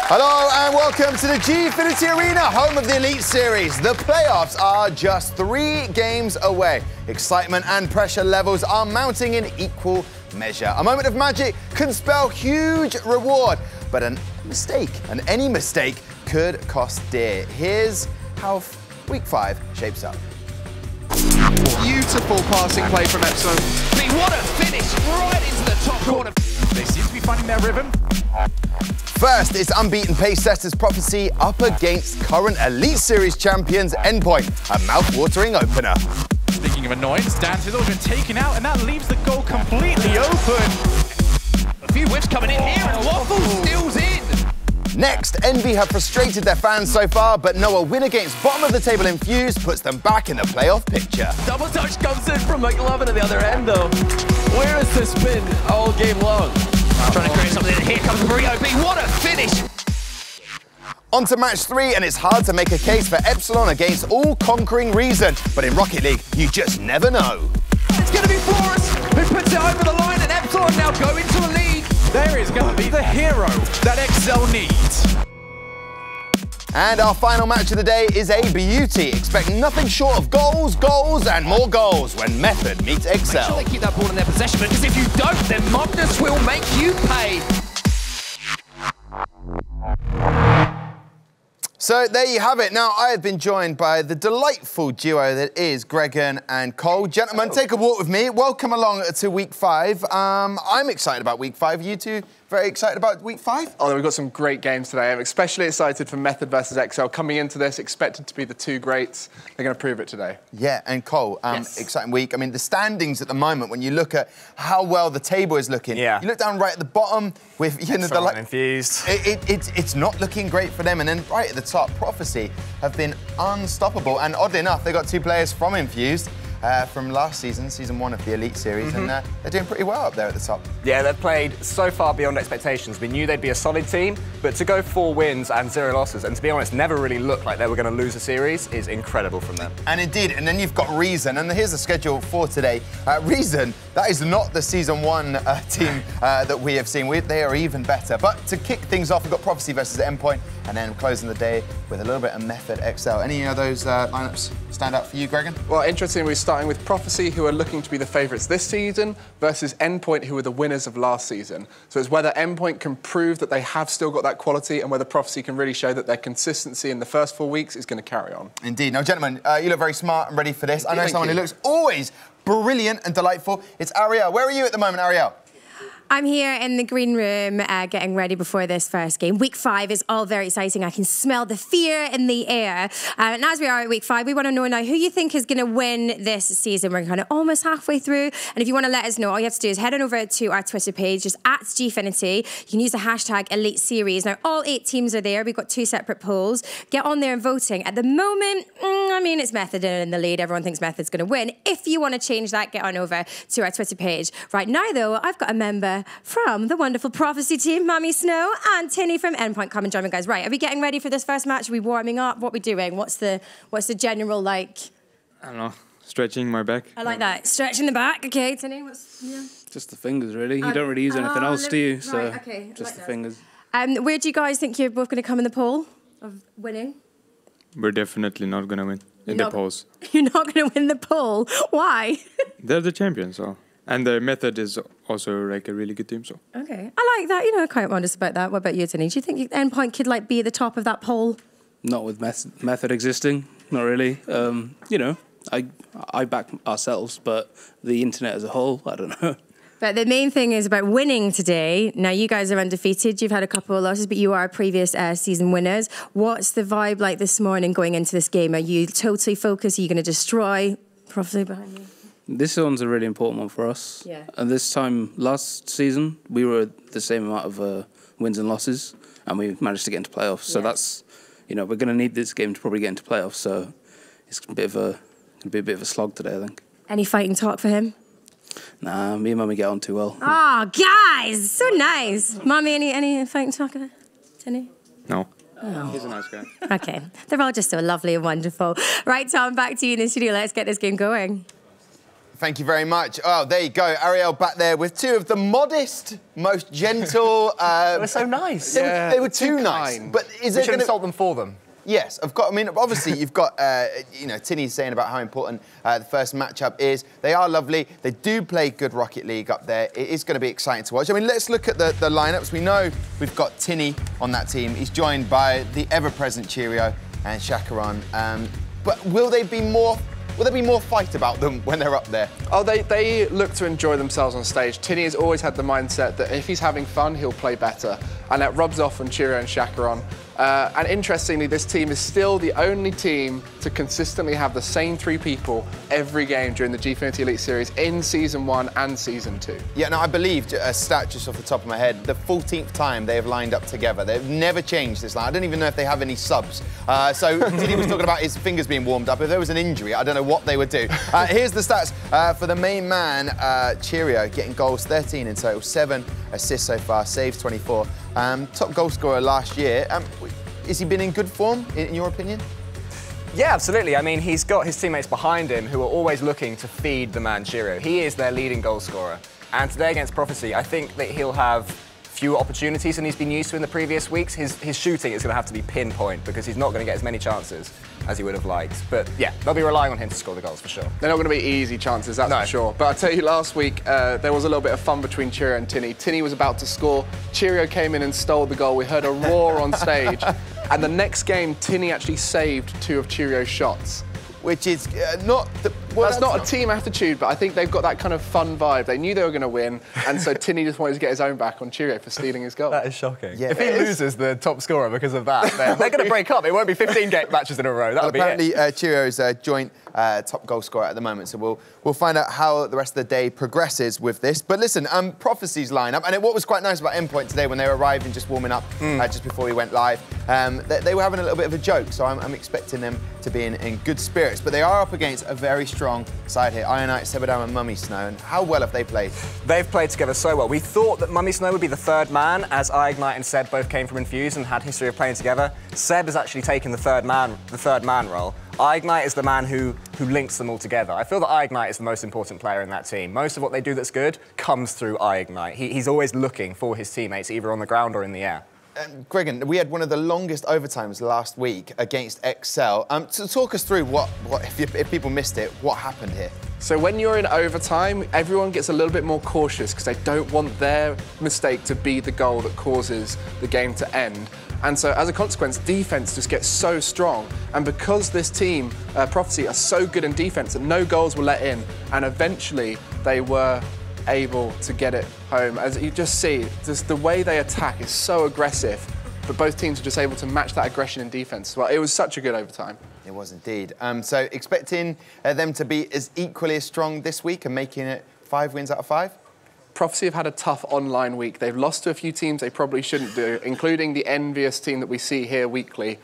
Hello and welcome to the Gfinity Arena, home of the Elite Series. The playoffs are just 3 games away. Excitement and pressure levels are mounting in equal measure. A moment of magic can spell huge reward, but any mistake could cost dear. Here's how Week 5 shapes up. Beautiful passing play from Epsilon. What a finish right into the top corner. They seem to be finding their rhythm. First, it's unbeaten pace setters Prophecy up against current Elite Series champions Endpoint, a mouth-watering opener. Speaking of annoyance, Dantizzle's been taken out, and that leaves the goal completely open. A few whips coming in here, and Waffle steals in. Next, Envy have frustrated their fans so far, but know a win against bottom of the table Infused puts them back in the playoff picture. Double touch comes in from McLovin at the other end, though. Where has this been all game long? Trying to create something, and here comes Burrito B. What a finish! On to match 3, and it's hard to make a case for Epsilon against all-conquering Reason. But in Rocket League, you just never know. It's going to be Flores who puts it over the line, and Epsilon now go into a lead. There is going to be the hero that Excel needs. And our final match of the day is a beauty. Expect nothing short of goals, goals, and more goals when Method meets Excel. Make sure they keep that ball in their possession, because if you don't, then Magnus will make you pay. So there you have it. Now, I have been joined by the delightful duo that is Gregan and Cole. Gentlemen, take a walk with me. Welcome along to Week 5. I'm excited about Week 5. You two very excited about Week 5? Oh, we've got some great games today. I'm especially excited for Method versus Excel. Coming into this, expected to be the 2 greats. They're going to prove it today. Yeah, and Cole, Yes. exciting week. I mean, the standings at the moment, when you look at how well the table is looking, you look down right at the bottom with, you know, the Infused. It's not looking great for them. And then right at the top, Prophecy have been unstoppable. And oddly enough, they got 2 players from Infused. From last season, Season 1 of the Elite Series, and they're doing pretty well up there at the top. Yeah, they've played so far beyond expectations. We knew they'd be a solid team, but to go 4 wins and 0 losses, and to be honest, never really looked like they were going to lose a series, is incredible from them. And indeed, and then you've got Reason, and here's the schedule for today. Reason, that is not the Season 1 team that we have seen. They are even better. But to kick things off, we've got Prophecy versus Endpoint, and then closing the day with a little bit of Method XL. Any of those lineups stand out for you, Gregan? Well, interesting, we're starting with Prophecy, who are looking to be the favourites this season, versus Endpoint, who were the winners of last season. So it's whether Endpoint can prove that they have still got that quality, and whether Prophecy can really show that their consistency in the first 4 weeks is going to carry on. Indeed. Now, gentlemen, you look very smart and ready for this. I know someone who looks always brilliant and delightful. It's Ariel. Where are you at the moment, Ariel? I'm here in the green room getting ready before this first game. Week 5 is all very exciting. I can smell the fear in the air. And as we are at Week 5, we want to know now who you think is going to win this season. We're kind of almost halfway through. And if you want to let us know, all you have to do is head on over to our Twitter page, just at Gfinity. You can use the hashtag Elite Series. Now, all 8 teams are there. We've got 2 separate polls. Get on there and voting. At the moment, I mean, it's Method in the lead. Everyone thinks Method's going to win. If you want to change that, get on over to our Twitter page. Right now, though, I've got a member from the wonderful Prophecy team, Mammy Snow and Tinny from Endpoint. Come and join me, guys. Right, are we getting ready for this first match? Are we warming up? What are we doing? What's the general, like... I don't know, stretching my back. I like that. Stretching the back. Okay, Tinny, Just the fingers, really. You don't really use anything else, do you? So, right, okay, just the fingers. Where do you guys think you're both going to come in the poll of winning? We're definitely not going to win in the polls. You're not going to win the poll? Why? They're the champions, so. And the Method is also like a really good team, so. Okay, I like that. You know, I'm quite honest about that. What about you, Tinny? Do you think Endpoint could like be at the top of that poll? Not with Method existing, not really. You know, I back ourselves, but the internet as a whole, I don't know. But the main thing is about winning today. Now, you guys are undefeated. You've had a couple of losses, but you are previous season winners. What's the vibe like this morning going into this game? Are you totally focused? Are you going to destroy Prophecy behind you? This one's a really important one for us. Yeah. And this time, last season, we were the same amount of wins and losses, and we managed to get into playoffs. So that's, you know, we're going to need this game to probably get into playoffs. So it's going to be a bit of a slog today, I think. Any fighting talk for him? Nah, me and Mummy get on too well. Oh, guys, so nice. Mummy, any fighting talk? Tinny? No. Oh. He's a nice guy. Okay, they're all just so lovely and wonderful. Right, Tom, back to you in the studio. Let's get this game going. Thank you very much. Oh, there you go. Ariel back there with two of the modest, most gentle... They were so nice. They were too nice. Kind. But is we it should insult them for them. Yes, I've got. I mean, obviously, you've got, Tinny saying about how important the first matchup is. They are lovely. They do play good Rocket League up there. It is going to be exciting to watch. I mean, let's look at the lineups. We know we've got Tinny on that team. He's joined by the ever-present Cheerio and Shakaron. But will there be more fight about them when they're up there? Oh, they look to enjoy themselves on stage. Tinny has always had the mindset that if he's having fun, he'll play better. And that rubs off on Cheerio and Shakaron. And interestingly, this team is still the only team to consistently have the same 3 people every game during the Gfinity Elite Series in Season 1 and Season 2. Yeah, no, I believe, a stat just off the top of my head, the 14th time they have lined up together. They've never changed this line. I don't even know if they have any subs. So Tinny was talking about his fingers being warmed up. If there was an injury, I don't know what they would do. Here's the stats for the main man, Cheerio, getting goals 13 in total, 7 assists so far, saves 24. Top goal scorer last year. Has he been in good form, in your opinion? Yeah, absolutely. I mean, he's got his teammates behind him who are always looking to feed the man Cheerio. He is their leading goal scorer. And today against Prophecy, I think that he'll have fewer opportunities than he's been used to in the previous weeks. His shooting is going to have to be pinpoint because he's not going to get as many chances as he would have liked. But yeah, they'll be relying on him to score the goals for sure. They're not going to be easy chances, that's for sure. But I'll tell you, last week, there was a little bit of fun between Cheerio and Tinny. Tinny was about to score. Cheerio came in and stole the goal. We heard a roar on stage. And the next game, Tinny actually saved 2 of Cheerio's shots. Which is not... That's not a team attitude, but I think they've got that kind of fun vibe. They knew they were going to win, and so Tinny just wanted to get his own back on Cheerio for stealing his goal. That is shocking. Yeah, if he loses the top scorer because of that, then they're going to break up. It won't be 15 matches in a row. That'll be apparently, Cheerio is a joint top goal scorer at the moment, so we'll find out how the rest of the day progresses with this. But listen, Prophecy's lineup, and what was quite nice about Endpoint today when they arrived and just warming up just before we went live, they were having a little bit of a joke, so I'm expecting them to be in good spirits. But they are up against a very strong side here, Ironite, Sebadam and Mummy Snow, and how well have they played? They've played together so well. We thought that Mummy Snow would be the 3rd man, as Ignite and Seb both came from Infuse and had history of playing together. Seb has actually taken the third man role. Ignite is the man who links them all together. I feel that Ignite is the most important player in that team. Most of what they do that's good comes through Ignite. He's always looking for his teammates, either on the ground or in the air. Gregan, we had one of the longest overtimes last week against Excel. So talk us through if people missed it, what happened here? So when you're in overtime, everyone gets a little bit more cautious because they don't want their mistake to be the goal that causes the game to end. And so as a consequence, defense just gets so strong. And because this team, Prophecy, are so good in defense that no goals were let in, and eventually they were able to get it home. As you just see, just the way they attack is so aggressive, but both teams are just able to match that aggression in defense as well. It was such a good overtime. It was indeed. So expecting them to be as equally as strong this week and making it 5 wins out of 5? Prophecy have had a tough online week. They've lost to a few teams they probably shouldn't do, including the envious team that we see here weekly.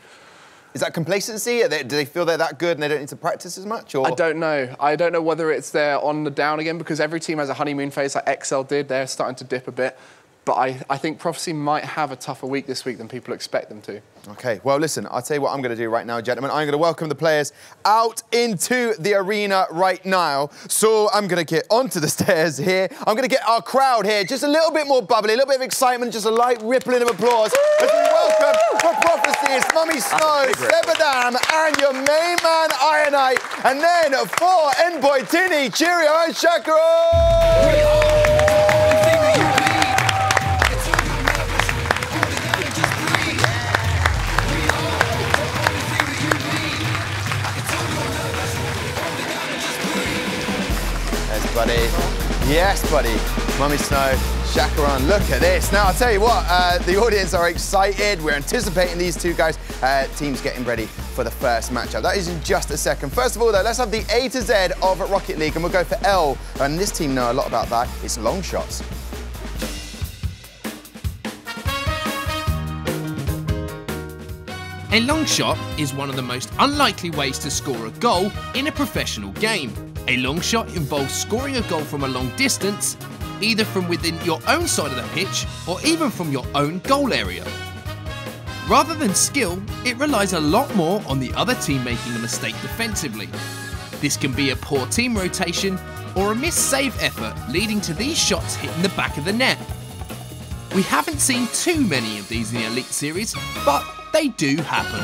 Is that complacency? Do they feel they're that good and they don't need to practice as much? Or? I don't know. I don't know whether it's they're on the down again, because every team has a honeymoon phase like Excel did. They're starting to dip a bit. But I think Prophecy might have a tougher week this week than people expect them to. OK, well, listen, I'll tell you what I'm going to do right now, gentlemen. I'm going to welcome the players out into the arena right now. So I'm going to get onto the stairs here. I'm going to get our crowd here just a little bit more bubbly, a little bit of excitement, just a light rippling of applause as we welcome for Prophecy, it's Mummy Snow, Sebadam, and your main man, Ironite. And then for Endpoint, Tinny, Cheerio, and Shakaron! Buddy. Yes, buddy. Mummy Snow, Shakaron, look at this. Now, I'll tell you what, the audience are excited. We're anticipating these two guys. Teams getting ready for the first matchup. That is in just a second. First of all, though, let's have the A to Z of Rocket League, and we'll go for L. And this team know a lot about that. It's long shots. A long shot is one of the most unlikely ways to score a goal in a professional game. A long shot involves scoring a goal from a long distance, either from within your own side of the pitch or even from your own goal area. Rather than skill, it relies a lot more on the other team making a mistake defensively. This can be a poor team rotation, or a missed save effort leading to these shots hitting the back of the net. We haven't seen too many of these in the Elite Series, but they do happen.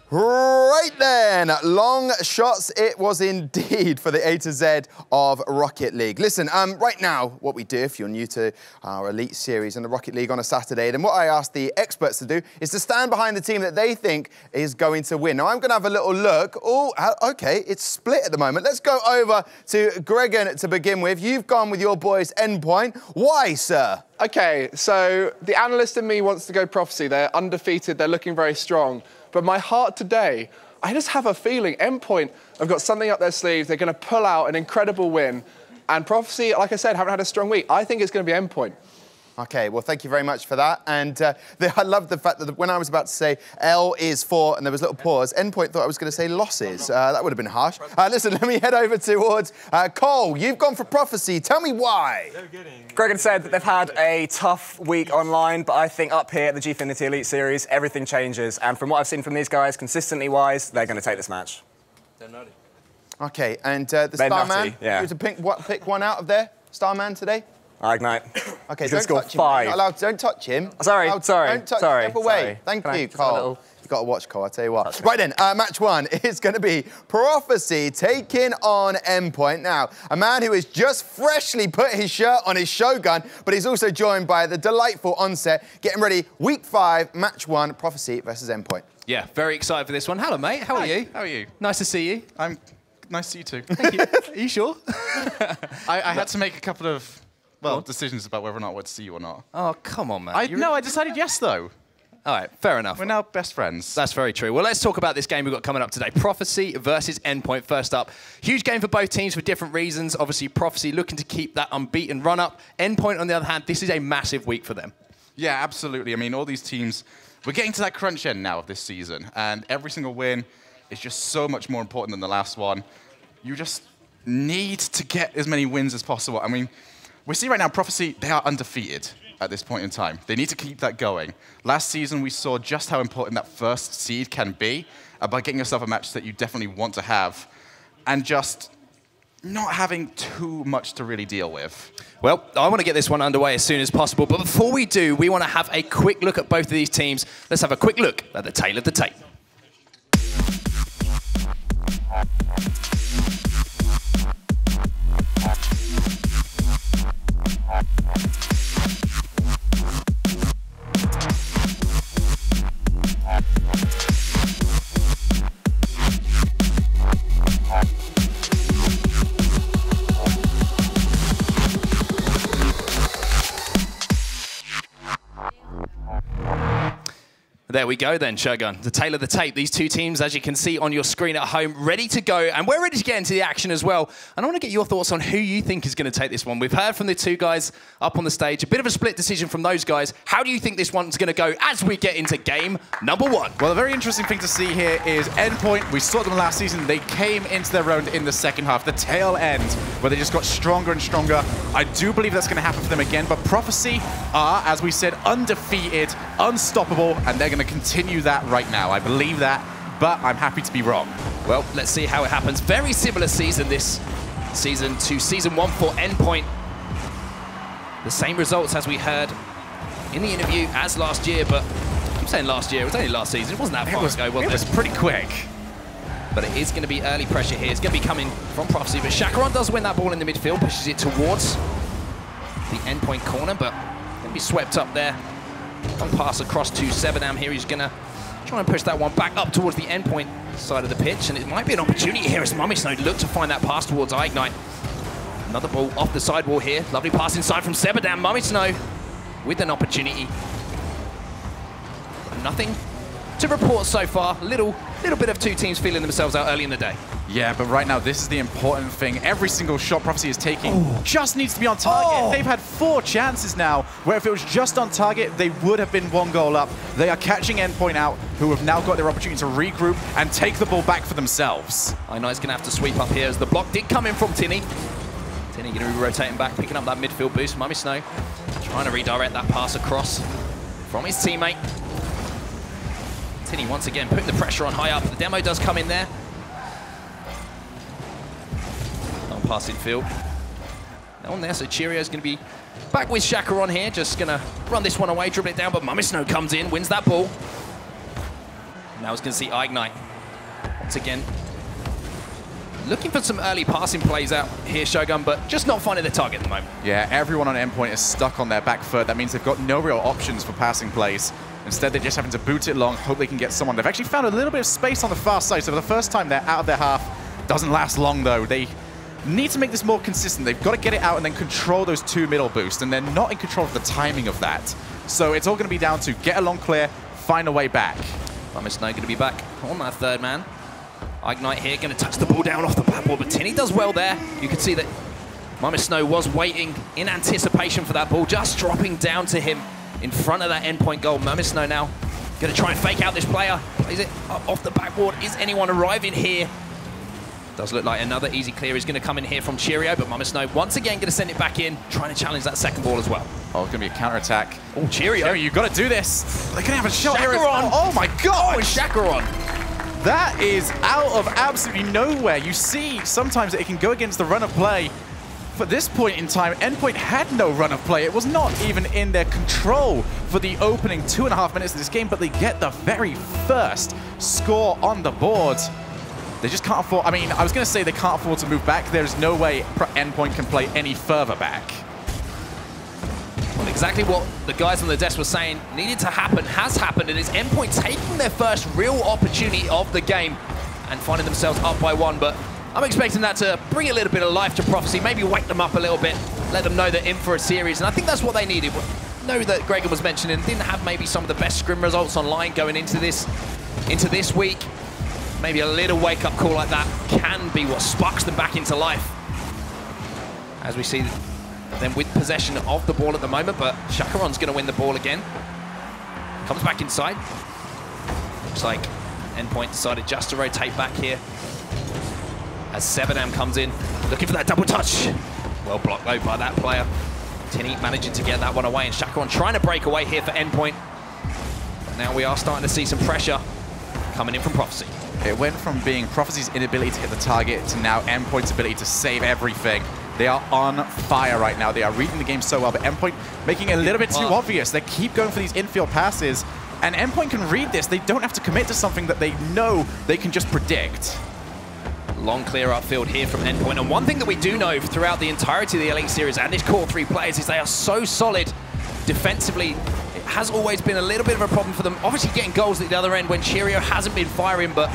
Right then, long shots it was indeed for the A to Z of Rocket League. Listen, right now, what we do, if you're new to our Elite Series and the Rocket League on a Saturday, then what I ask the experts to do is to stand behind the team that they think is going to win. Now, I'm going to have a little look. Oh, okay, it's split at the moment. Let's go over to Gregan to begin with. You've gone with your boys Endpoint. Why, sir? Okay, so the analyst in me wants to go Prophecy. They're undefeated, they're looking very strong. But my heart today, I just have a feeling Endpoint have got something up their sleeves. They're going to pull out an incredible win. And Prophecy, like I said, haven't had a strong week. I think it's going to be Endpoint. Okay, well, thank you very much for that. And I love the fact that when I was about to say L is for, and there was a little pause, Endpoint thought I was going to say losses. That would have been harsh. Listen, let me head over towards Cole. You've gone for Prophecy. Tell me why. Gregan said that they've had a tough week online, but I think up here at the Gfinity Elite Series, everything changes. And from what I've seen from these guys, consistently-wise, they're going to take this match. They're naughty. Okay, and the Starman? Yeah. You to pick one out of there? Starman today? Ignite. Okay, He's don't score touch him. 5. You're not allowed, don't touch him. Sorry, Don't touch sorry. him. Step away. Thank you, Cole. You've got to watch Cole, I'll tell you what. Right then, match one is going to be Prophecy taking on Endpoint. Now, a man who has just freshly put his shirt on his Shogun, but he's also joined by the delightful Onset. Getting ready, week 5, match 1, Prophecy versus Endpoint. Yeah, very excited for this one. Hello, mate. How are you? How are you? Nice to see you. Nice to see you too. Thank you. Are you sure? I had to make a couple of, decisions about whether or not I would see you or not. Oh, come on, man. I decided yes, though. All right, fair enough. We're now best friends. That's very true. Well, let's talk about this game we've got coming up today. Prophecy versus Endpoint. First up, huge game for both teams for different reasons. Obviously, Prophecy looking to keep that unbeaten run-up. Endpoint, on the other hand, this is a massive week for them. Yeah, absolutely. I mean, all these teams, we're getting to that crunch end now of this season, and every single win is just so much more important than the last one. You just need to get as many wins as possible. I mean, we see right now, Prophecy, they are undefeated at this point in time. They need to keep that going. Last season, we saw just how important that first seed can be by getting yourself a match that you definitely want to have and just not having too much to really deal with. Well, I want to get this one underway as soon as possible, but before we do, we want to have a quick look at both of these teams. Let's have a quick look at the tail of the tape. There we go then, Shogun. The tail of the tape. These two teams, as you can see on your screen at home, ready to go. And we're ready to get into the action as well. And I want to get your thoughts on who you think is going to take this one. We've heard from the two guys up on the stage. A bit of a split decision from those guys. How do you think this one's going to go as we get into game number 1? Well, a very interesting thing to see here is Endpoint. We saw them last season. They came into their own in the second half, the tail end, where they just got stronger and stronger. I do believe that's going to happen for them again. But Prophecy are, as we said, undefeated, unstoppable, and they're going to continue that right now. I believe that, but I'm happy to be wrong. Well, let's see how it happens. Very similar season this season to season 1 for Endpoint. The same results as we heard in the interview as last year, but I'm saying last year, it was only last season. It wasn't that far ago, was it? It was pretty quick. But it is going to be early pressure here. It's going to be coming from Prophecy, but Shakuran does win that ball in the midfield, pushes it towards the Endpoint corner, but going to be swept up there. One pass across to Sebadam here. He's going to try and push that one back up towards the Endpoint side of the pitch, and it might be an opportunity here as Mummy look to find that pass towards Ignite. Another ball off the sidewall here. Lovely pass inside from Sebadam. Mummy with an opportunity. Nothing to report so far. Little bit of two teams feeling themselves out early in the day. Yeah, but right now, this is the important thing. Every single shot Prophecy is taking just needs to be on target. They've had 4 chances now, where if it was just on target, they would have been 1 goal up. They are catching Endpoint out, who have now got their opportunity to regroup and take the ball back for themselves. Ignite's going to have to sweep up here as the block did come in from Tinny. Tinny going to be rotating back, picking up that midfield boost. Mummy Snow trying to redirect that pass across from his teammate. Tinny once again putting the pressure on high up. The demo does come in there. pass in field. No one there, so Cheerio's going to be back with Shaka on here, just going to run this one away, dribble it down, but Mummisno comes in, wins that ball. Now it's going to see Ignite once again. Looking for some early passing plays out here, Shogun, but just not finding the target at the moment. Yeah, everyone on Endpoint is stuck on their back foot. That means they've got no real options for passing plays. Instead, they're just having to boot it long, hope they can get someone. They've actually found a little bit of space on the far side, so for the first time, they're out of their half. Doesn't last long, though. They need to make this more consistent. They've got to get it out and then control those 2 middle boosts, and they're not in control of the timing of that. So it's all going to be down to get a long clear, find a way back. Mummisno going to be back on that third man. Ignite here, going to touch the ball down off the backboard, but Tinny does well there. You can see that Mummisno was waiting in anticipation for that ball, just dropping down to him in front of that Endpoint goal. Mummisno now going to try and fake out this player. Plays it up off the backboard. Is anyone arriving here? Does look like another easy clear is going to come in here from Cheerio, but Mummisno once again going to send it back in, trying to challenge that second ball as well. Oh, it's going to be a counter-attack. Oh, Cheerio. You've got to do this. They're going to have a shot here. Shakaron. Oh, my God. Oh, Shakaron. That is out of absolutely nowhere. You see sometimes it can go against the run of play. For this point in time, Endpoint had no run of play. It was not even in their control for the opening 2.5 minutes of this game, but they get the very first score on the board. They just can't afford... I mean, I was going to say they can't afford to move back. There's no way Endpoint can play any further back. Well, exactly what the guys on the desk were saying needed to happen has happened, and it's Endpoint taking their first real opportunity of the game and finding themselves up by 1, but I'm expecting that to bring a little bit of life to Prophecy, maybe wake them up a little bit, let them know they're in for a series, and I think that's what they needed. Know that Gregor was mentioning didn't have maybe some of the best scrim results online going into this week. Maybe a little wake-up call like that can be what sparks them back into life. As we see them with possession of the ball at the moment, but Shakaron's going to win the ball again. Comes back inside. Looks like Endpoint decided just to rotate back here. As Sebadam comes in, looking for that double touch. Well blocked though by that player. Tinny managing to get that one away, and Shakaron trying to break away here for Endpoint. But now we are starting to see some pressure coming in from Prophecy. It went from being Prophecy's inability to hit the target to now Endpoint's ability to save everything. They are on fire right now. They are reading the game so well, but Endpoint making it a little bit too obvious. They keep going for these infield passes, and Endpoint can read this. They don't have to commit to something that they know they can just predict. Long clear upfield here from Endpoint, and one thing that we do know throughout the entirety of the Elite Series and this core 3 players is they are so solid defensively. It has always been a little bit of a problem for them, obviously getting goals at the other end when Cheerio hasn't been firing, but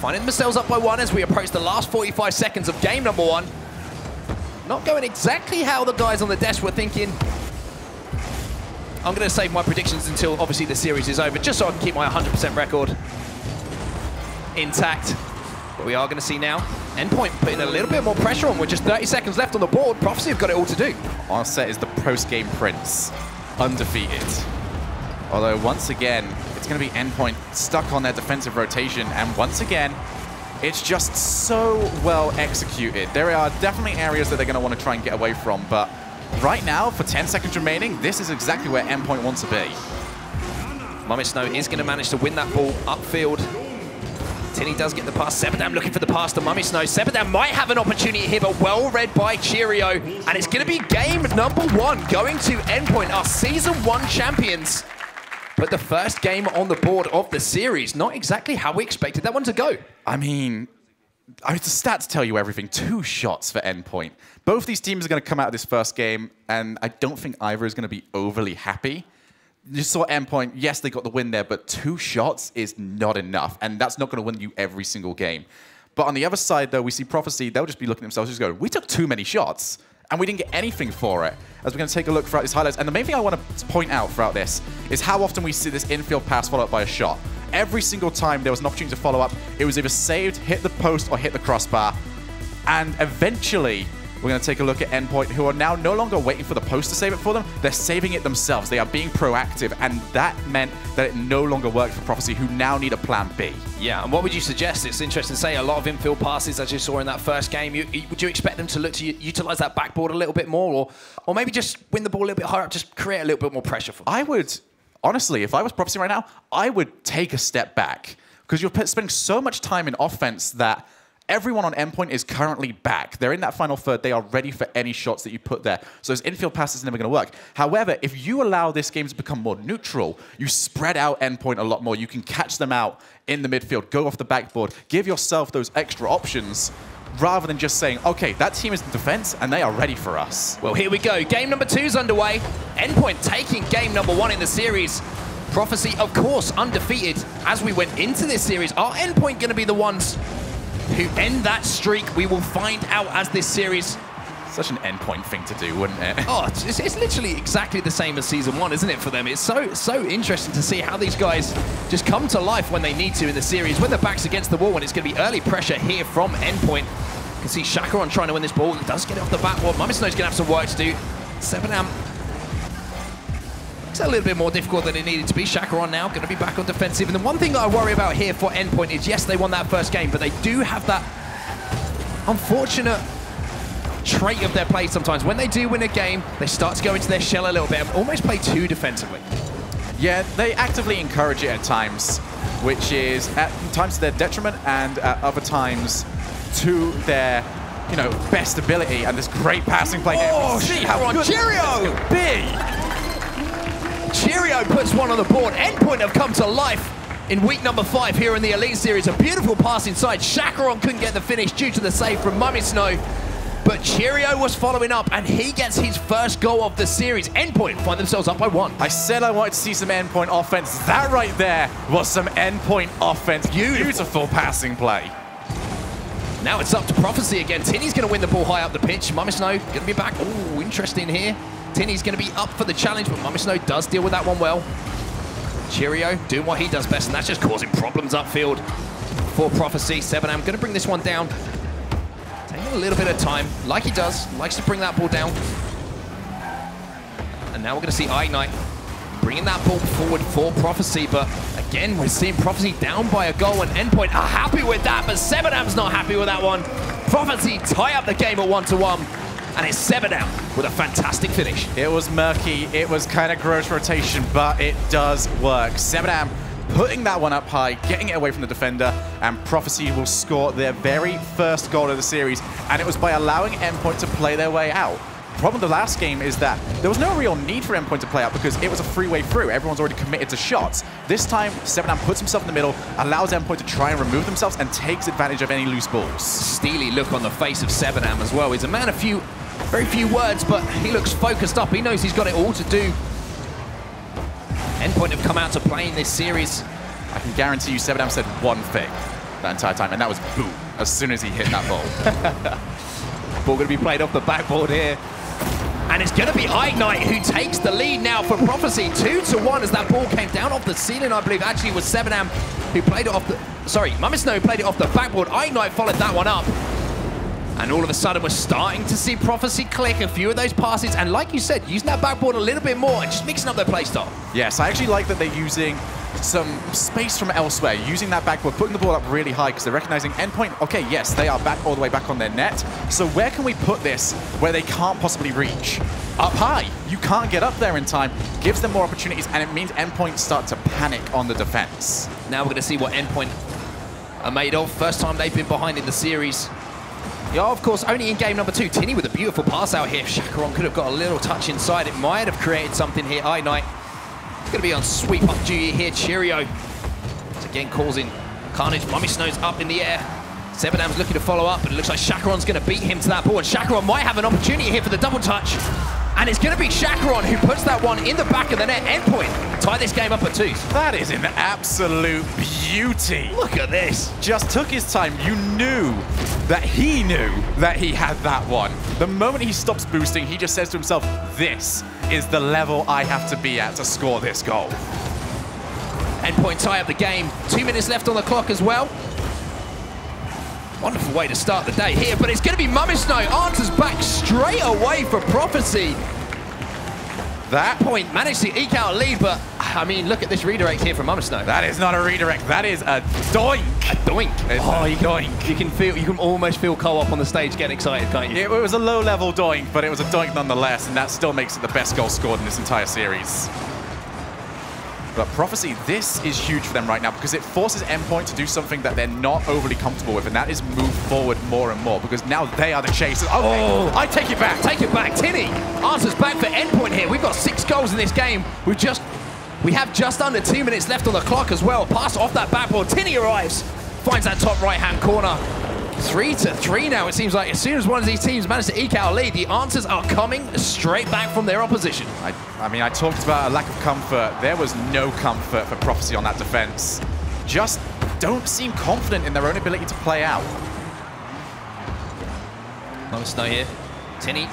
finding themselves up by 1 as we approach the last 45 seconds of game number 1. Not going exactly how the guys on the desk were thinking. I'm going to save my predictions until obviously the series is over, just so I can keep my 100% record intact. But we are going to see now Endpoint putting a little bit more pressure on with just 30 seconds left on the board. Prophecy have got it all to do. On set is the post-game Prince, undefeated. Although once again, it's going to be Endpoint stuck on their defensive rotation, and once again, it's just so well executed. There are definitely areas that they're going to want to try and get away from, but right now, for 10 seconds remaining, this is exactly where Endpoint wants to be. Mummisno is going to manage to win that ball upfield. Tinny does get the pass. Sebadam looking for the pass to Mummisno. Sebadam might have an opportunity here, but well read by Cheerio. And it's going to be game number 1 going to Endpoint, our Season 1 champions. But the first game on the board of the series, not exactly how we expected that one to go. I mean, the stats tell you everything. 2 shots for Endpoint. Both these teams are going to come out of this first game, and I don't think either is going to be overly happy. You saw Endpoint, yes, they got the win there, but 2 shots is not enough, and that's not going to win you every single game. But on the other side, though, we see Prophecy, they'll just be looking at themselves and just go, we took too many shots, and we didn't get anything for it. As we're going to take a look throughout these highlights, and the main thing I want to point out throughout this is how often we see this infield pass followed up by a shot. Every single time there was an opportunity to follow up, it was either saved, hit the post, or hit the crossbar. And eventually, we're going to take a look at Endpoint, who are now no longer waiting for the post to save it for them. They're saving it themselves. They are being proactive, and that meant that it no longer worked for Prophecy, who now need a plan B. Yeah, and what would you suggest? It's interesting to say a lot of infield passes, as you saw in that first game. Would you expect them to look to utilize that backboard a little bit more, or maybe just win the ball a little bit higher up, just create a little bit more pressure for them? I would, honestly, if I was Prophecy right now, I would take a step back, because you're spending so much time in offense that everyone on Endpoint is currently back. They're in that final third. They are ready for any shots that you put there. So those infield passes are never going to work. However, if you allow this game to become more neutral, you spread out Endpoint a lot more. You can catch them out in the midfield, go off the backboard, give yourself those extra options, rather than just saying, okay, that team is in defense and they are ready for us. Well, here we go. Game number 2 is underway. Endpoint taking game number 1 in the series. Prophecy, of course, undefeated as we went into this series. Are Endpoint going to be the ones who end that streak? We will find out as this series... Such an Endpoint thing to do, wouldn't it? Oh, it's literally exactly the same as Season 1, isn't it, for them? It's so interesting to see how these guys just come to life when they need to in the series, with their backs against the wall, and it's going to be early pressure here from Endpoint. You can see Shakeron trying to win this ball. He does get it off the backboard. Mummy Snow's going to have some work to do. 7am. It's a little bit more difficult than it needed to be. Shakeron now going to be back on defensive. And the one thing that I worry about here for Endpoint is, yes, they won that first game, but they do have that unfortunate trait of their play sometimes. When they do win a game, they start to go into their shell a little bit and almost play too defensively. Yeah, they actively encourage it at times, which is at times to their detriment and at other times to their, you know, best ability. And this great passing play here. Oh, see how good Cheerio! Cheerio puts one on the board. Endpoint have come to life in week number 5 here in the Elite Series. A beautiful pass inside. Shakeron couldn't get the finish due to the save from Mummy Snow. But Cheerio was following up, and he gets his first goal of the series. Endpoint find themselves up by 1. I said I wanted to see some Endpoint offense. That right there was some Endpoint offense. Beautiful passing play. Now it's up to Prophecy again. Tinny's going to win the ball high up the pitch. Mummy Snow going to be back. Ooh, interesting here. Tinny's going to be up for the challenge, but Mummy Snow does deal with that one well. Cheerio doing what he does best, and that's just causing problems upfield for Prophecy. 7am going to bring this one down. Taking a little bit of time, like he does. Likes to bring that ball down. And now we're going to see Ignite bringing that ball forward for Prophecy, but again, we're seeing Prophecy down by a goal, and Endpoint are happy with that, but 7am's not happy with that one. Prophecy tie up the game at 1-1, and it's 7am with a fantastic finish. It was murky, it was kind of gross rotation, but it does work. 7am putting that one up high, getting it away from the defender, and Prophecy will score their very first goal of the series, and it was by allowing Endpoint to play their way out. The problem with the last game is that there was no real need for Endpoint to play out because it was a free-way through. Everyone's already committed to shots. This time, 7am puts himself in the middle, allows Endpoint to try and remove themselves, and takes advantage of any loose balls. Steely look on the face of 7am as well. He's a man of very few words, but he looks focused up. He knows he's got it all to do. Endpoint have come out to play in this series. I can guarantee you 7am said one thing that entire time, and that was boom, as soon as he hit that ball. Ball going to be played off the backboard here. And it's going to be Ignite who takes the lead now for Prophecy. 2-1 as that ball came down off the ceiling, I believe. Actually, it was 7am who played it off the... Sorry, Mummy Snow played it off the backboard. Ignite followed that one up. And all of a sudden, we're starting to see Prophecy click a few of those passes. And like you said, using that backboard a little bit more and just mixing up their play style. Yes, I actually like that they're using some space from elsewhere, using that backboard, putting the ball up really high because they're recognizing Endpoint, okay, yes, they are back all the way back on their net. So where can we put this where they can't possibly reach? Up high. You can't get up there in time. Gives them more opportunities, and it means Endpoint start to panic on the defense. Now we're going to see what Endpoint are made of. First time they've been behind in the series. Yeah, of course, only in game number 2. Tinny with a beautiful pass out here. Shakeron could have got a little touch inside. It might have created something here. Ignite going to be on sweep-up duty here. Cheerio. It's again causing carnage. Mummy Snow's up in the air. 7am's looking to follow up, but it looks like Shakeron's going to beat him to that ball. And Shakeron might have an opportunity here for the double touch. And it's going to be Shakeron who puts that one in the back of the net. Endpoint tie this game up at 2. That is an absolute beauty. Look at this. Just took his time. You knew that he had that one. The moment he stops boosting, he just says to himself, this is the level I have to be at to score this goal. Endpoint tie up the game. 2 minutes left on the clock as well. Wonderful way to start the day here, but it's going to be Mummy Snow. Answers back straight away for Prophecy. That point managed to eke out a lead, but I mean, look at this redirect here from Mummy Snow. That is not a redirect. That is a doink. A doink. It's a doink. You can almost feel co-op on the stage getting excited, can't you? It was a low-level doink, but it was a doink nonetheless, and that still makes it the best goal scored in this entire series. But Prophecy, this is huge for them right now because it forces Endpoint to do something that they're not overly comfortable with, and that is move forward more and more because now they are the chasers. Okay, Oh. I take it back. Take it back. Tinny answers back for Endpoint here. We've got 6 goals in this game. We have just under 2 minutes left on the clock as well. Pass off that backboard. Tinny arrives, finds that top right-hand corner. 3-3 now, it seems like. As soon as one of these teams manages to eke out a lead, the answers are coming straight back from their opposition. I mean, I talked about a lack of comfort. There was no comfort for Prophecy on that defense. Just don't seem confident in their own ability to play out. No snow here. Tinny,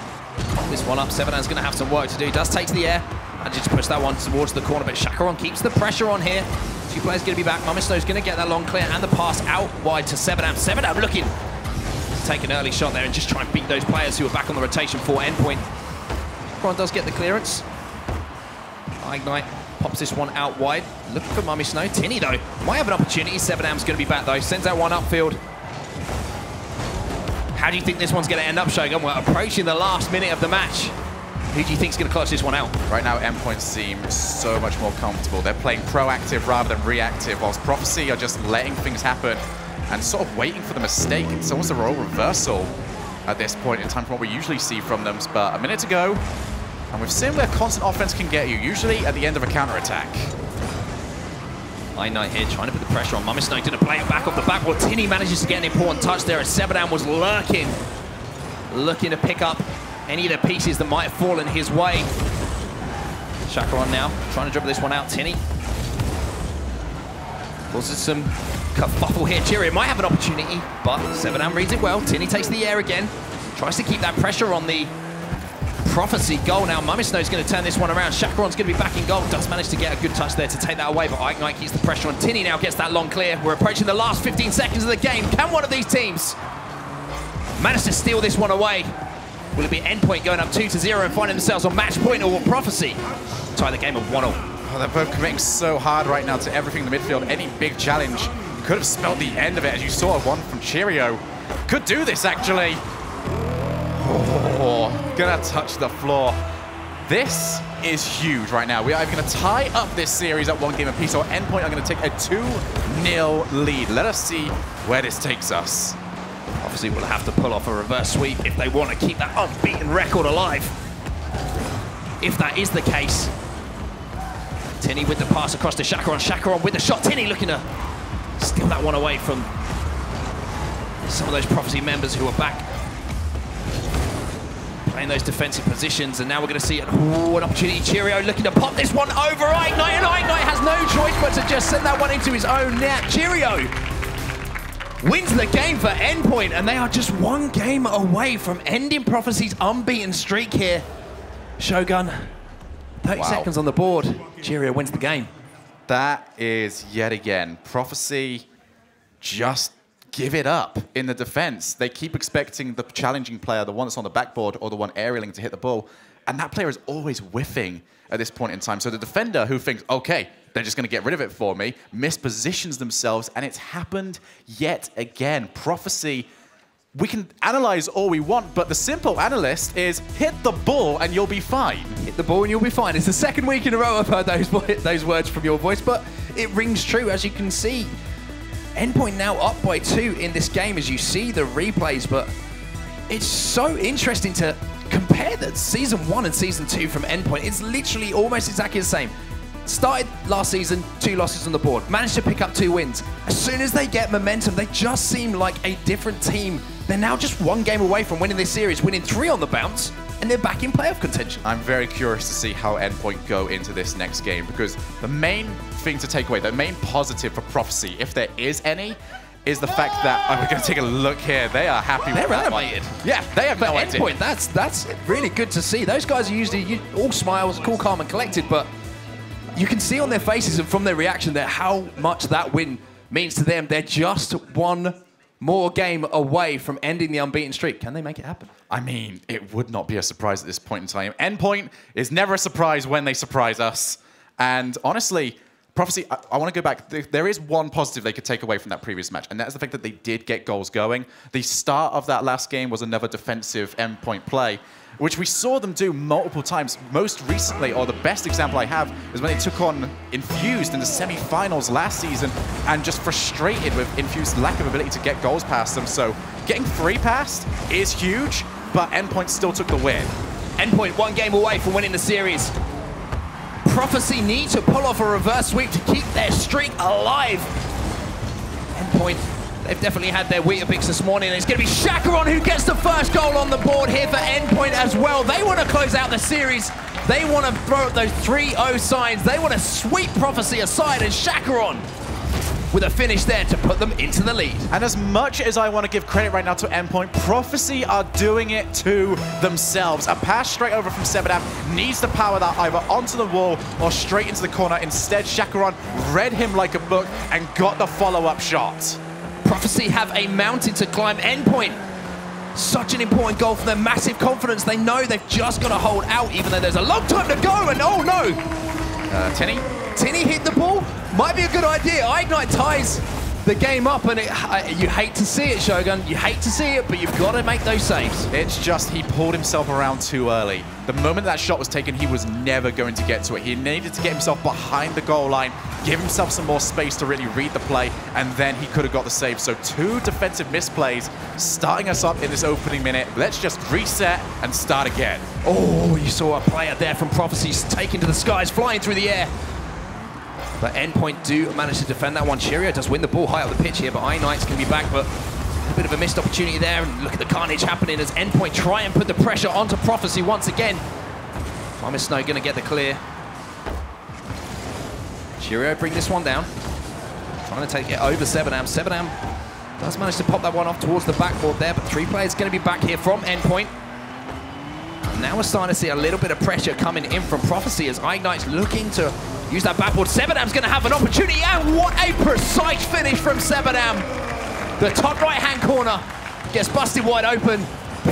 this one up. Sevenan's going to have some work to do. Does take to the air and just push that one towards the corner, but Shacharon keeps the pressure on here. 2 players going to be back. Mamisnow's going to get that long clear and the pass out wide to Sevenam. Sevenam looking to take an early shot there and just try and beat those players who are back on the rotation for Endpoint. Shacharon does get the clearance. Ignite pops this one out wide. Looking for Mamisnow. Tinny, though, might have an opportunity. Sevenam's going to be back, though. Sends that one upfield. How do you think this one's going to end up, Shogun? We're approaching the last minute of the match. Who do you think's going to clutch this one out? Right now, Endpoint seem so much more comfortable. They're playing proactive rather than reactive, whilst Prophecy are just letting things happen and sort of waiting for the mistake. It's almost a role reversal at this point in time from what we usually see from them. But a minute to go, and we've seen where constant offense can get you, usually at the end of a counter-attack. Ignite here, trying to put the pressure on. Mamisnow going to play it back off the backboard. Tinny manages to get an important touch there as Sebadan was looking to pick up any of the pieces that might have fallen his way. Shacharon now, trying to dribble this one out. Tinny causes some kerfuffle here. Cheerio might have an opportunity, but Sevenam reads it well. Tinny takes the air again, tries to keep that pressure on the Prophecy goal. Now Mamisnow's going to turn this one around. Shacharon's going to be back in goal. Does manage to get a good touch there to take that away, but Ignite keeps the pressure on. Tinny now gets that long clear. We're approaching the last 15 seconds of the game. Can one of these teams manage to steal this one away? Will it be Endpoint going up 2-0 and finding themselves on match point, or will Prophecy tie the game of 1-0? Oh, they're both committing so hard right now to everything in the midfield. Any big challenge could have spelled the end of it, as you saw one from Cheerio. Could do this, actually. Oh, gonna touch the floor. This is huge right now. We are either gonna tie up this series at 1 game apiece, or Endpoint are gonna take a 2-0 lead. Let us see where this takes us. Obviously, we'll have to pull off a reverse sweep if they want to keep that unbeaten record alive. If that is the case. Tinny with the pass across to Shacharon. Shacharon with the shot. Tinny looking to steal that one away from some of those Prophecy members who are back playing those defensive positions. And now we're going to see an opportunity. Cheerio looking to pop this one over Ignite, and Ignite has no choice but to just send that one into his own net. Cheerio wins the game for Endpoint, and they are just 1 game away from ending Prophecy's unbeaten streak here. Shogun, 30 seconds on the board. Cheerio wins the game. That is, yet again, Prophecy just give it up in the defense. They keep expecting the challenging player, the one that's on the backboard or the one aerialing, to hit the ball, and that player is always whiffing at this point in time. So the defender who thinks, okay, they're just going to get rid of it for me, mispositions themselves, and it's happened yet again. Prophecy, we can analyze all we want, but the simple analyst is hit the ball and you'll be fine. Hit the ball and you'll be fine. It's the 2nd week in a row I've heard those words from your voice, but it rings true, as you can see. Endpoint now up by 2 in this game as you see the replays, but it's so interesting to compare the Season 1 and Season 2 from Endpoint. It's literally almost exactly the same. Started last season, 2 losses on the board. Managed to pick up 2 wins. As soon as they get momentum, they just seem like a different team. They're now just 1 game away from winning this series, winning 3 on the bounce, and they're back in playoff contention. I'm very curious to see how Endpoint go into this next game, because the main thing to take away, the main positive for Prophecy, if there is any, is the fact that, we're going to take a look here, they are happy with that one. They're animated. Yeah, they have no idea. Endpoint, that's really good to see. Those guys are usually all smiles, cool, calm, and collected, but you can see on their faces and from their reaction that how much that win means to them. They're just 1 more game away from ending the unbeaten streak. Can they make it happen? I mean, it would not be a surprise at this point in time. Endpoint is never a surprise when they surprise us. And honestly, Prophecy, I want to go back. There is one positive they could take away from that previous match, and that's the fact that they did get goals going. The start of that last game was another defensive endpoint play, which we saw them do multiple times. Most recently, or the best example I have, is when they took on Infused in the semi-finals last season and just frustrated with Infused's lack of ability to get goals past them. So getting 3 past is huge, but Endpoint still took the win. Endpoint 1 game away from winning the series. Prophecy need to pull off a reverse sweep to keep their streak alive. Endpoint, they've definitely had their Weetabix this morning, and it's going to be Chacaron who gets the first goal on the board here for Endpoint as well. They want to close out the series. They want to throw up those 3-0 signs. They want to sweep Prophecy aside, and Chacaron with a finish there to put them into the lead. And as much as I want to give credit right now to Endpoint, Prophecy are doing it to themselves. A pass straight over from Sebadam needs to power that either onto the wall or straight into the corner. Instead, Chacaron read him like a book and got the follow-up shot. Prophecy have a mountain to climb. Endpoint, such an important goal for them. Massive confidence. They know they've just got to hold out, even though there's a long time to go. And oh no! Tinny hit the ball. Might be a good idea. Ignite ties the game up, and you hate to see it, Shogun. You hate to see it, but you've got to make those saves. It's just he pulled himself around too early. The moment that shot was taken, he was never going to get to it. He needed to get himself behind the goal line, give himself some more space to really read the play, and then he could have got the save. So 2 defensive misplays starting us up in this opening minute. Let's just reset and start again. Oh, you saw a player there from Prophecy taken to the skies, flying through the air. But Endpoint do manage to defend that one. Cheerio does win the ball high up the pitch here, but Knights can be back, but a bit of a missed opportunity there. And look at the carnage happening as Endpoint try and put the pressure onto Prophecy once again. Mama Snow going to get the clear. Cheerio bring this one down. Trying to take it over Sebadam. Sebadam does manage to pop that one off towards the backboard there, but 3 players going to be back here from Endpoint. And now we're starting to see a little bit of pressure coming in from Prophecy as Ignite's looking to use that backboard. Sebadam's going to have an opportunity, and what a precise finish from Sebadam. The top right-hand corner gets busted wide open.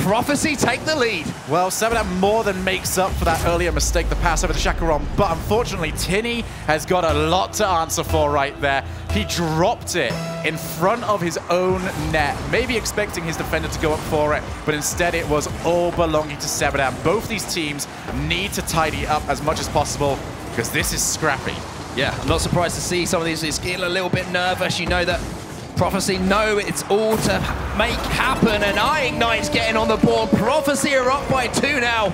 Prophecy take the lead. Well, Sebadam more than makes up for that earlier mistake, the pass over to Chacaron, but unfortunately, Tinny has got a lot to answer for right there. He dropped it in front of his own net, maybe expecting his defender to go up for it, but instead it was all belonging to Sebadam. Both these teams need to tidy up as much as possible, because this is scrappy. Yeah, I'm not surprised to see some of these getting a little bit nervous. You know that Prophecy know it's all to make happen, and Ignite's getting on the board. Prophecy are up by 2 now.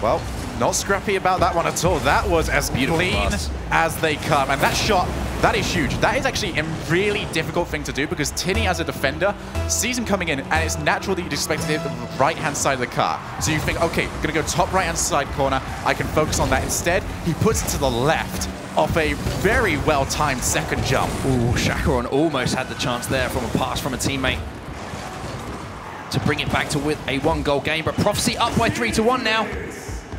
Well, not scrappy about that one at all. That was as clean as they come, and that shot, that is huge. That is actually a really difficult thing to do because Tinny, as a defender, sees him coming in, and it's natural that you'd expect to hit the right-hand side of the car. So you think, okay, I'm gonna go top right-hand side corner. I can focus on that. Instead, he puts it to the left off a very well-timed second jump. Ooh, Chacaron almost had the chance there from a pass from a teammate to bring it back to with a 1-goal game, but Prophecy up by 3-1 now.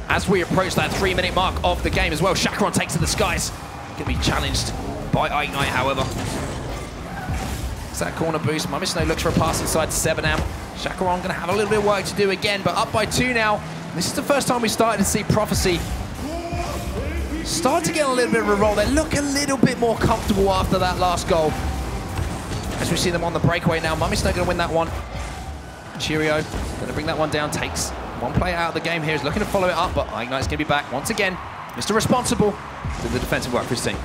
As we approach that 3-minute mark of the game as well, Chacaron takes to the skies. Can be challenged by Ignite, however. It's that corner boost. Mummy Snow looks for a pass inside to Sebadam. Chacaron going to have a little bit of work to do again, but up by 2 now. This is the first time we started to see Prophecy start to get a little bit of a roll. They look a little bit more comfortable after that last goal. As we see them on the breakaway now, Mummy Snow going to win that one. Cheerio going to bring that one down, takes 1 player out of the game here, is looking to follow it up, but Ignite's going to be back once again. Mr. Responsible to the defensive work for his team.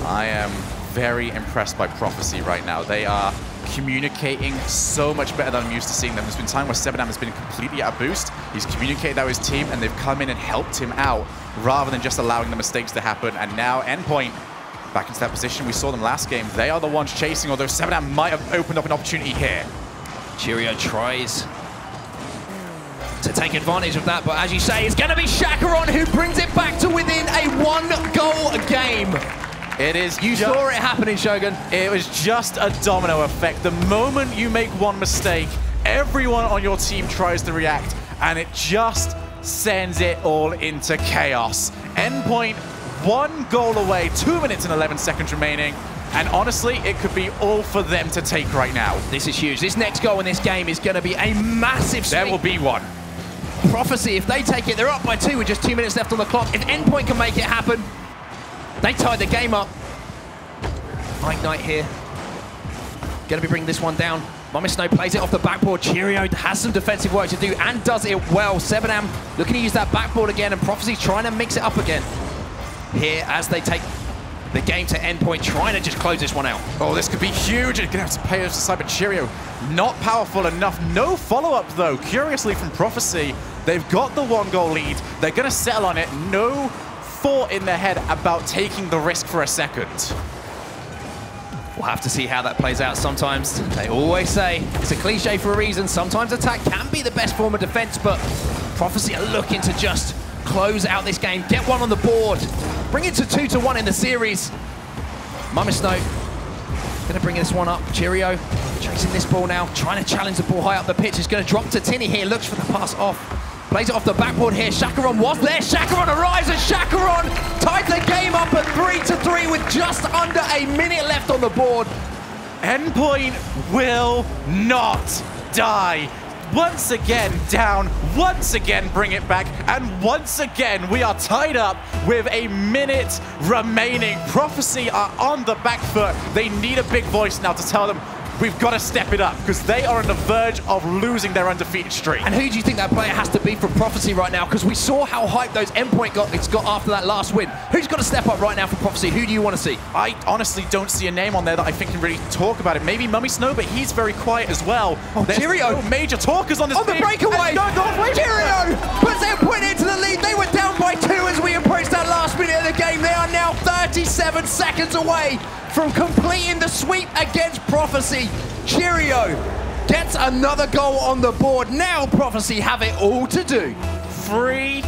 I am very impressed by Prophecy right now. They are communicating so much better than I'm used to seeing them. There's been time where Sebadam has been completely out of boost. He's communicated that with his team, and they've come in and helped him out rather than just allowing the mistakes to happen. And now Endpoint back into that position. We saw them last game. They are the ones chasing, although Sebadam might have opened up an opportunity here. Cheerio tries to take advantage of that, but as you say, it's going to be Chacaron who brings it back to within a 1-goal game. It is. You saw it happening, Shogun. It was just a domino effect. The moment you make one mistake, everyone on your team tries to react, and it just sends it all into chaos. Endpoint 1 goal away, 2 minutes and 11 seconds remaining. And honestly, it could be all for them to take right now. This is huge. This next goal in this game is going to be a massive swing. There will be one. Prophecy, if they take it, they're up by 2 with just 2 minutes left on the clock. If Endpoint can make it happen, They tied the game up. Ignite here. Gonna be bringing this one down. Mummy Snow plays it off the backboard. Cheerio has some defensive work to do and does it well. Sebadam looking to use that backboard again, and Prophecy trying to mix it up again. Here as they take the game to Endpoint, trying to just close this one out. Oh, this could be huge. It's going to have to pay us aside, but Cheerio not powerful enough. No follow-up, though. Curiously, from Prophecy, they've got the 1-goal lead. They're going to settle on it. No thought in their head about taking the risk for a second. We'll have to see how that plays out. Sometimes they always say, it's a cliche for a reason, sometimes attack can be the best form of defense, but Prophecy are looking to just close out this game, get one on the board, bring it to 2-1 in the series. Mummy Snow gonna bring this one up. Cheerio chasing this ball now, trying to challenge the ball high up the pitch. It's gonna drop to Tinny here, looks for the pass off. Plays it off the backboard here. Shakeron was there. Shakeron arrives, and Shakeron tied the game up at 3-3 with just under a minute left on the board. Endpoint will not die. Once again down, once again bring it back, and once again we are tied up with a minute remaining. Prophecy are on the back foot. They need a big voice now to tell them we've got to step it up, because they are on the verge of losing their undefeated streak. And who do you think that player has to be for Prophecy right now? Because we saw how hyped those Endpoint got after that last win. Who's got to step up right now for Prophecy? Who do you want to see? I honestly don't see a name on there that I think can really talk about it. Maybe Mummy Snow, but he's very quiet as well. Oh, Cheerio! No major talkers on this team. On the breakaway! Cheerio puts Endpoint into the lead. They were down by 2 as we approached that last minute of the game. They are now 37 seconds away from completing the sweep against Prophecy. Cheerio gets another goal on the board. Now Prophecy have it all to do. 3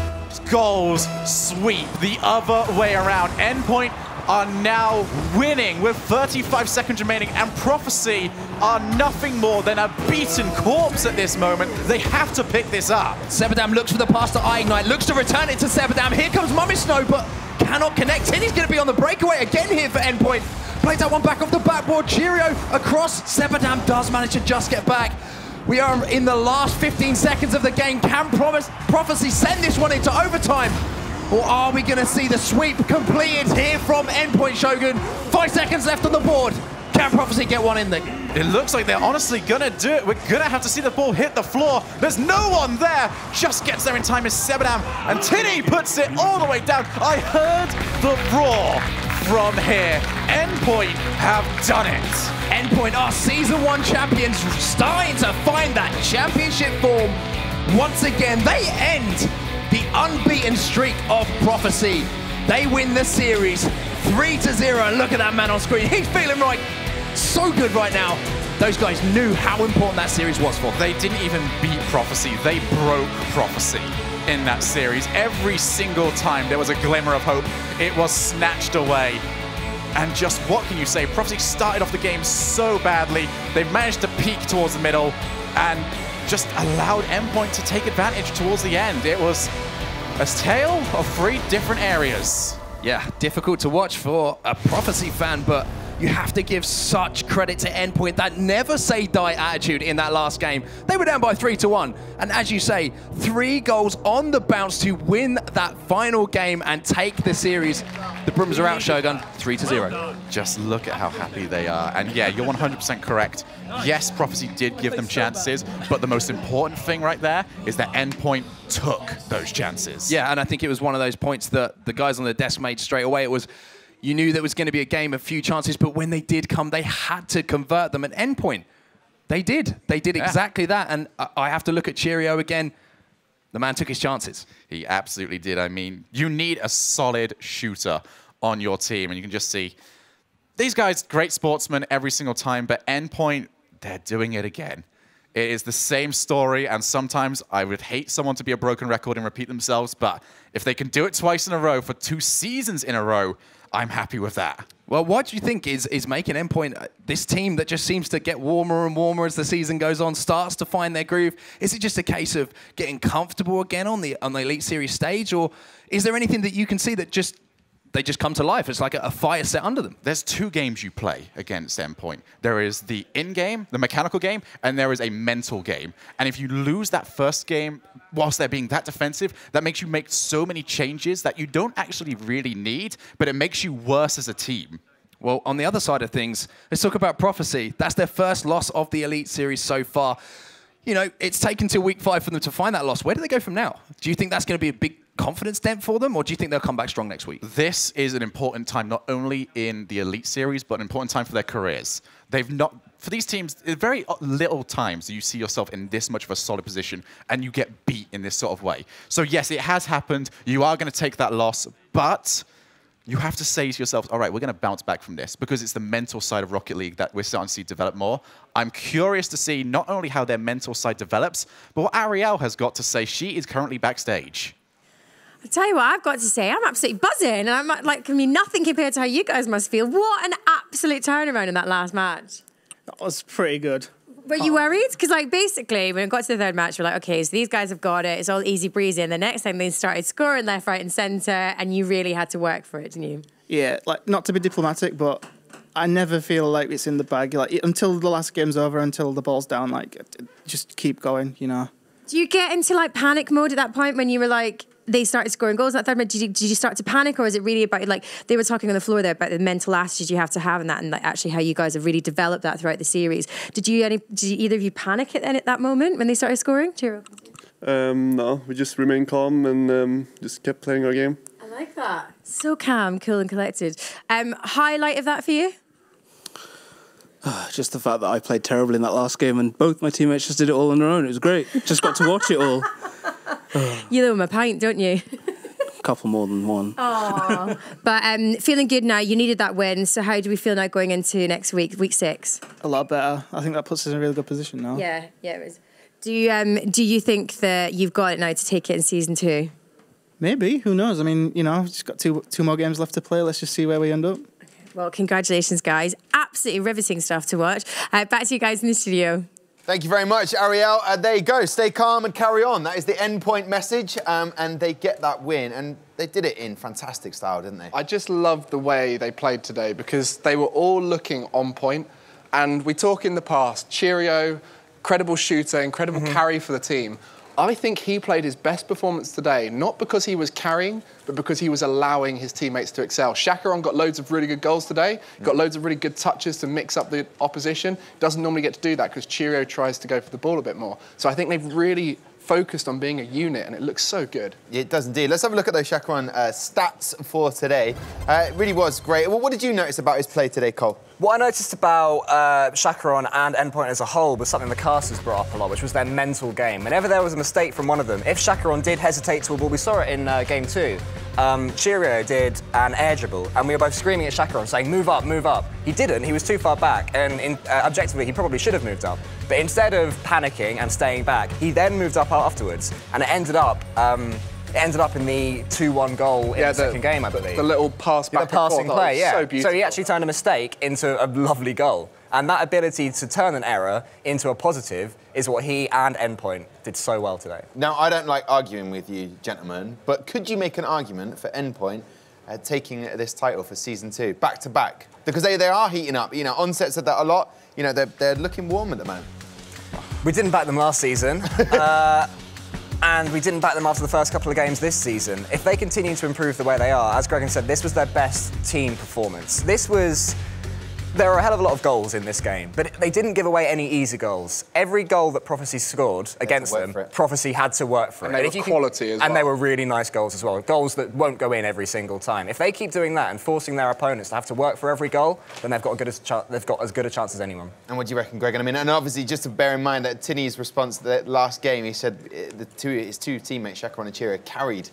goals sweep the other way around. Endpoint are now winning with 35 seconds remaining, and Prophecy are nothing more than a beaten corpse at this moment. They have to pick this up. Sebadam looks for the pass to Ignite, looks to return it to Sebadam. Here comes Mummy Snow, but cannot connect. Tinny's going to be on the breakaway again here for Endpoint. Plays that one back off the backboard. Cheerio across. Sebadam does manage to just get back. We are in the last 15 seconds of the game. Can Prophecy send this one into overtime? Or are we going to see the sweep completed here from Endpoint, Shogun? 5 seconds left on the board. Can Prophecy get one in there? It looks like they're honestly going to do it. We're going to have to see the ball hit the floor. There's no one there. Just gets there in time is Sebadam. And Tinny puts it all the way down. I heard the roar from here. Endpoint have done it. Endpoint are Season 1 champions, starting to find that championship form. Once again, they end the unbeaten streak of Prophecy. They win the series 3-0. Look at that man on screen. He's feeling right. So good right now. Those guys knew how important that series was for them. They didn't even beat Prophecy. They broke Prophecy in that series. Every single time there was a glimmer of hope, it was snatched away. And just what can you say? Prophecy started off the game so badly. They managed to peak towards the middle and just allowed Endpoint to take advantage towards the end. It was a tale of 3 different areas. Yeah, difficult to watch for a Prophecy fan, but you have to give such credit to Endpoint. That never say die attitude in that last game. They were down by 3-1. And as you say, 3 goals on the bounce to win that final game and take the series. The brooms are out, Shogun, 3-0. Just look at how happy they are. And yeah, you're 100% correct. Yes, Prophecy did give them chances, but the most important thing right there is that Endpoint took those chances. Yeah, and I think it was one of those points that the guys on the desk made straight away. It was, you knew there was going to be a game of few chances, but when they did come, they had to convert them. At Endpoint, they did. They did exactly that. And I have to look at Cheerio again. The man took his chances. He absolutely did. I mean, you need a solid shooter on your team, and you can just see these guys, great sportsmen every single time, but Endpoint, they're doing it again. It is the same story, and sometimes I would hate someone to be a broken record and repeat themselves, but if they can do it twice in a row for 2 seasons in a row, I'm happy with that. Well, what do you think is making Endpoint this team that just seems to get warmer and warmer as the season goes on, starts to find their groove? Is it just a case of getting comfortable again on the Elite Series stage, or is there anything that you can see that just they just come to life. It's like a fire set under them. There's 2 games you play against Endpoint. There is the in-game, the mechanical game, and there is a mental game. And if you lose that first game whilst they're being that defensive, that makes you make so many changes that you don't actually really need, but it makes you worse as a team. Well, on the other side of things, let's talk about Prophecy. That's their first loss of the Elite Series so far. You know, it's taken till week 5 for them to find that loss. Where do they go from now? Do you think that's going to be a big confidence dent for them, or do you think they'll come back strong next week? This is an important time, not only in the Elite Series, but an important time for their careers. They've not, for these teams, very little times do you see yourself in this much of a solid position and you get beat in this sort of way. So yes, it has happened. You are going to take that loss, but you have to say to yourself, all right, we're going to bounce back from this, because it's the mental side of Rocket League that we're starting to see develop more. I'm curious to see not only how their mental side develops, but what Ariel has got to say. She is currently backstage. I'll tell you what I've got to say. I'm absolutely buzzing. And I'm like, I mean, nothing compared to how you guys must feel. What an absolute turnaround in that last match. That was pretty good. Were you worried? Because, like, basically, when it got to the 3rd match, we're like, okay, so these guys have got it. It's all easy breezy. And the next time they started scoring left, right, and centre, and you really had to work for it, didn't you? Yeah, like, not to be diplomatic, but I never feel like it's in the bag. Like, until the last game's over, until the ball's down, like, just keep going, you know. Do you get into, like, panic mode at that point when you were like, they started scoring goals in that 3rd match? Did you start to panic, or was it really about, like, they were talking on the floor there about the mental attitude you have to have in that, and like actually how you guys have really developed that throughout the series? Did either of you panic at that moment when they started scoring? Chiro? No, we just remained calm and just kept playing our game. I like that. So calm, cool and collected. Highlight of that for you? Just the fact that I played terribly in that last game and both my teammates just did it all on their own. It was great. Just got to watch it all. You love them a pint, don't you? A couple more than one. Aww. But feeling good now. You needed that win. So how do we feel now going into next week, week 6? A lot better. I think that puts us in a really good position now. Yeah, it is. Do you think that you've got it now to take it in season 2? Maybe. Who knows? I mean, you know, just got two more games left to play. Let's just see where we end up. Well, congratulations, guys. Absolutely riveting stuff to watch. Back to you guys in the studio. Thank you very much, Ariel. There you go. Stay calm and carry on. That is the Endpoint message, and they get that win. And they did it in fantastic style, didn't they? I just loved the way they played today, because they were all looking on point. And we talk in the past, Cheerio, incredible shooter, incredible carry for the team. I think he played his best performance today, not because he was carrying, but because he was allowing his teammates to excel. Shakeron got loads of really good goals today, got loads of really good touches to mix up the opposition. Doesn't normally get to do that because Cheerio tries to go for the ball a bit more. So I think they've really focused on being a unit, and it looks so good. It does indeed. Let's have a look at those Shakeron stats for today. It really was great. Well, what did you notice about his play today, Cole? What I noticed about Shakeron and Endpoint as a whole was something the casters brought up a lot, which was their mental game. Whenever there was a mistake from one of them, if Shakeron did hesitate to a ball, we saw it in Game 2. Cheerio did an air dribble, and we were both screaming at Shakeron, saying, move up, move up. He didn't, he was too far back, and objectively, he probably should have moved up. But instead of panicking and staying back, he then moved up afterwards, and it ended up in the 2-1 goal in the second game, I believe. The little pass back. The passing play, yeah. So beautiful. So he actually turned a mistake into a lovely goal. And that ability to turn an error into a positive is what he and Endpoint did so well today. Now, I don't like arguing with you, gentlemen, but could you make an argument for Endpoint taking this title for Season 2, back-to-back? Because they are heating up. You know, Onset said that a lot. You know, they're looking warm at the moment. We didn't back them last season. And we didn't back them after the first couple of games this season. If they continue to improve the way they are, as Gregan said, this was their best team performance. There are a hell of a lot of goals in this game, but they didn't give away any easy goals. Every goal that Prophecy scored against them, Prophecy had to work for it. And they were quality as well. And they were really nice goals as well. Goals that won't go in every single time. If they keep doing that and forcing their opponents to have to work for every goal, then they've got as good a chance as anyone. And what do you reckon, Greg? I mean, and obviously, just to bear in mind that Tinny's response to the last game, he said his two teammates, Shakeron and Cheerio, carried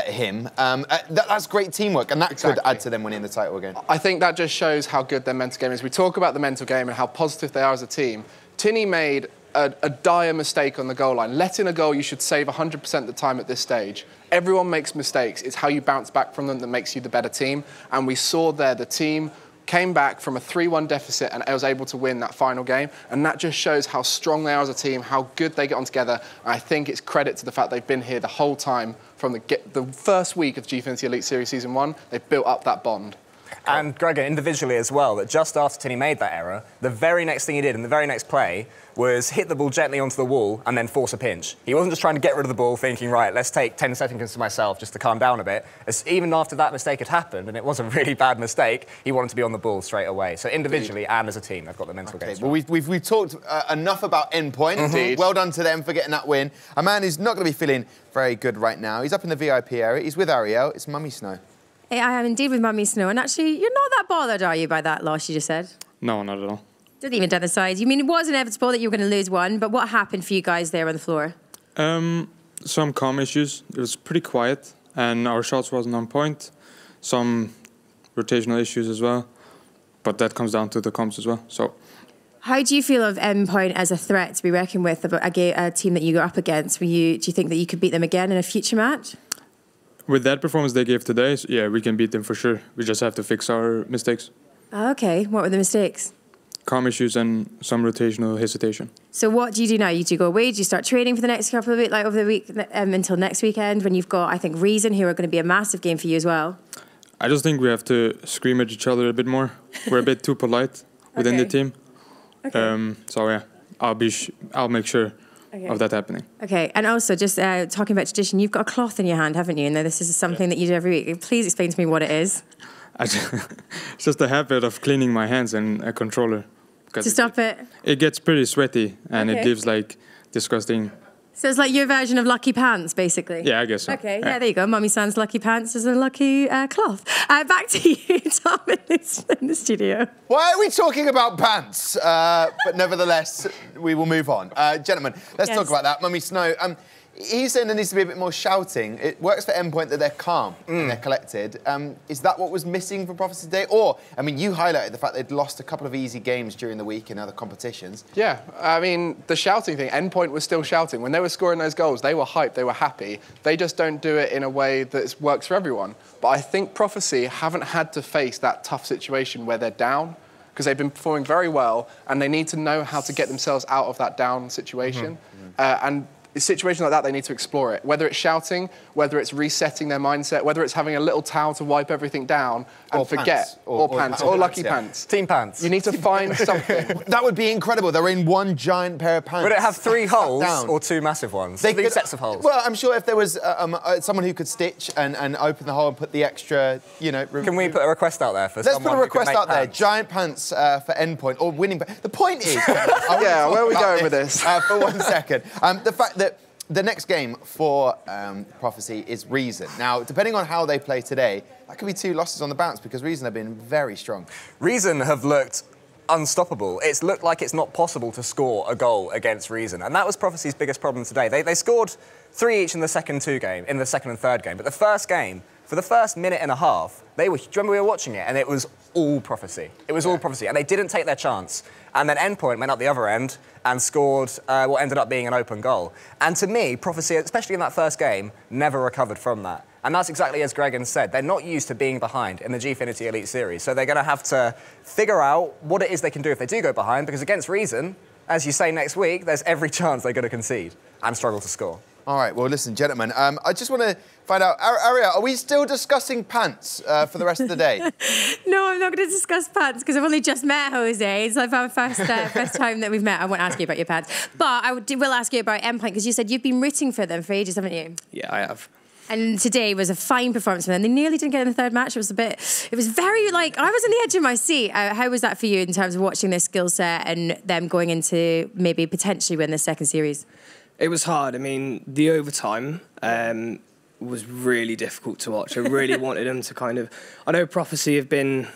him. That's great teamwork, and that could add to them winning the title again. I think that just shows how good their mental game is. We talk about the mental game and how positive they are as a team. Tinny made a dire mistake on the goal line. Letting a goal you should save 100% of the time at this stage. Everyone makes mistakes. It's how you bounce back from them that makes you the better team. And we saw there the team came back from a 3-1 deficit and was able to win that final game. And that just shows how strong they are as a team, how good they get on together. And I think it's credit to the fact they've been here the whole time from the first week of Gfinity Elite Series Season 1. They've built up that bond. And Gregor, individually as well, that just after Tinny made that error, the very next thing he did in the very next play was hit the ball gently onto the wall and then force a pinch. He wasn't just trying to get rid of the ball thinking, right, let's take 10 seconds to myself just to calm down a bit. Even after that mistake had happened, and it was a really bad mistake, he wanted to be on the ball straight away. So individually and as a team, they've got the mental game. Well, we've talked enough about Endpoint. Well done to them for getting that win. A man who's not going to be feeling very good right now. He's up in the VIP area. He's with Ariel. It's Mummy Snow. I am indeed with Mummy Snow. And actually, you're not that bothered, are you, by that loss you just said? No, not at all. Didn't even decide. You mean it was inevitable that you were going to lose one, but what happened for you guys there on the floor? Some comm issues. It was pretty quiet, and our shots wasn't on point. Some rotational issues as well, but that comes down to the comms as well. So, how do you feel of Endpoint as a threat to be reckoned with, a team that you go up against? Do you think that you could beat them again in a future match? with that performance they gave today, yeah, we can beat them for sure. We just have to fix our mistakes. Okay, what were the mistakes? Calm issues and some rotational hesitation. So what do you do now? You do go away? Do you start training for the next couple of weeks, like over the week until next weekend, when you've got, I think, Reason, who are going to be a massive game for you as well? I just think we have to scream at each other a bit more. We're a bit too polite within the team. Okay. So yeah, I'll make sure of that happening. Okay, and also just talking about tradition, you've got a cloth in your hand, haven't you? And this is something that you do every week. Please explain to me what it is. It's just a habit of cleaning my hands and a controller. To stop it? It gets pretty sweaty and it gives like disgusting. So it's like your version of lucky pants, basically? Yeah, I guess so. Okay, yeah, there you go. Mummy Sans lucky pants is a lucky cloth. Back to you, Tom, in the studio. Why are we talking about pants? But nevertheless, we will move on. Gentlemen, let's talk about that. Mummy Snow, he's saying there needs to be a bit more shouting. It works for Endpoint that they're calm and they're collected. Is that what was missing from Prophecy today? Or, I mean, you highlighted the fact they'd lost a couple of easy games during the week in other competitions. Yeah, I mean, the shouting thing, Endpoint was still shouting. When they were scoring those goals, they were hyped, they were happy. They just don't do it in a way that works for everyone. But I think Prophecy haven't had to face that tough situation where they're down, because they've been performing very well, and they need to know how to get themselves out of that down situation. And in situations like that, they need to explore it. Whether it's shouting, whether it's resetting their mindset, whether it's having a little towel to wipe everything down and or forget. Pants. Or Pants, or lucky pants. Team pants. You need to find something. That would be incredible. They're in one giant pair of pants. Would it have 3 holes or 2 massive ones? Three sets of holes. Well, I'm sure if there was someone who could stitch and open the hole and put the extra, you know... Can we put a request out there for Let's someone put a request out there. Pants? Giant pants for Endpoint or winning... The point is... Yeah, where are we going with this? For 1 second. The fact that the next game for Prophecy is Reason. Now, depending on how they play today, that could be 2 losses on the bounce because Reason have been very strong. Reason have looked unstoppable. It's looked like it's not possible to score a goal against Reason, and that was Prophecy's biggest problem today. They scored 3 each in the second and third game, but the first game, for the first minute and a half, do you remember we were watching it, and it was all Prophecy. It was all Prophecy, and they didn't take their chance. And then Endpoint went up the other end and scored what ended up being an open goal. And to me, Prophecy, especially in that first game, never recovered from that. And that's exactly as Gregan said. They're not used to being behind in the Gfinity Elite Series, so they're going to have to figure out what it is they can do if they do go behind, because against Reason, as you say next week, there's every chance they're going to concede and struggle to score. All right, well, listen, gentlemen, I just want to find out, Aria, are we still discussing pants for the rest of the day? No, I'm not going to discuss pants because I've only just met Jose. It's like our first time that we've met. I won't ask you about your pants. But I will ask you about Endpoint because you said you've been rooting for them for ages, haven't you? Yeah, I have. And today was a fine performance for them. They nearly didn't get in the third match. It was very, like, I was on the edge of my seat. How was that for you in terms of watching their skill set and them going into maybe potentially win the second series? It was hard. I mean, the overtime was really difficult to watch. I really wanted them to kind of... I know Prophecy have been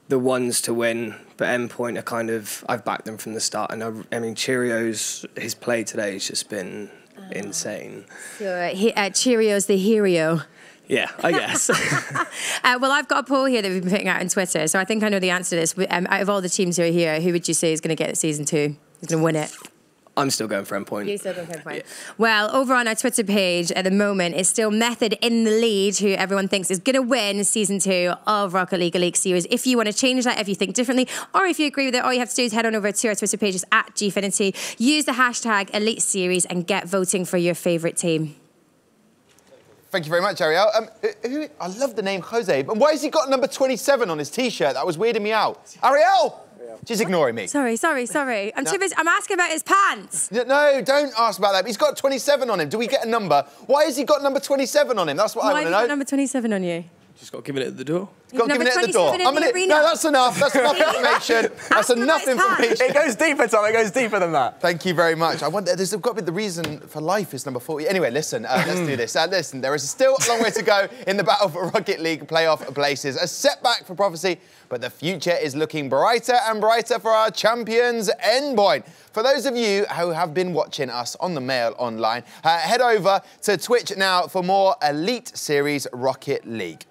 the ones to win, but Endpoint are kind of... I've backed them from the start. And I mean, Cheerios, his play today has just been insane. So, Cheerios the hero. Yeah, I guess. Well, I've got a poll here that we've been putting out on Twitter, so I think I know the answer to this. Out of all the teams who are here, who would you say is going to get season 2? Who's going to win it? I'm still going for Endpoint. You still going for Endpoint. Yeah. Well, over on our Twitter page at the moment, it's still Method in the lead, who everyone thinks is going to win Season 2 of Rocket League Elite Series. If you want to change that, if you think differently, or if you agree with it, all you have to do is head on over to our Twitter pages at Gfinity, use the hashtag Elite Series and get voting for your favourite team. Thank you very much, Ariel. I love the name Jose, but why has he got number 27 on his T-shirt? That was weirding me out. Ariel! She's ignoring me. Sorry. I'm too busy. I'm asking about his pants. No, don't ask about that. He's got 27 on him. Do we get a number? Why has he got number 27 on him? That's what I want to know. Why have you got number 27 on you? Just got given it at the door. Got given it at the door. No, that's enough. That's enough information. That's enough information. It goes deeper, Tom. It goes deeper than that. Thanbe you very much. I wonder, there's got to be the reason for life is number 40. Anyway, listen, let's do this. Listen, there is still a long way to go in the battle for Rocket League playoff places. A setback for Prophecy, but the future is looking brighter and brighter for our champions, Endpoint. For those of you who have been watching us on the Mail Online, head over to Twitch now for more Elite Series Rocket League.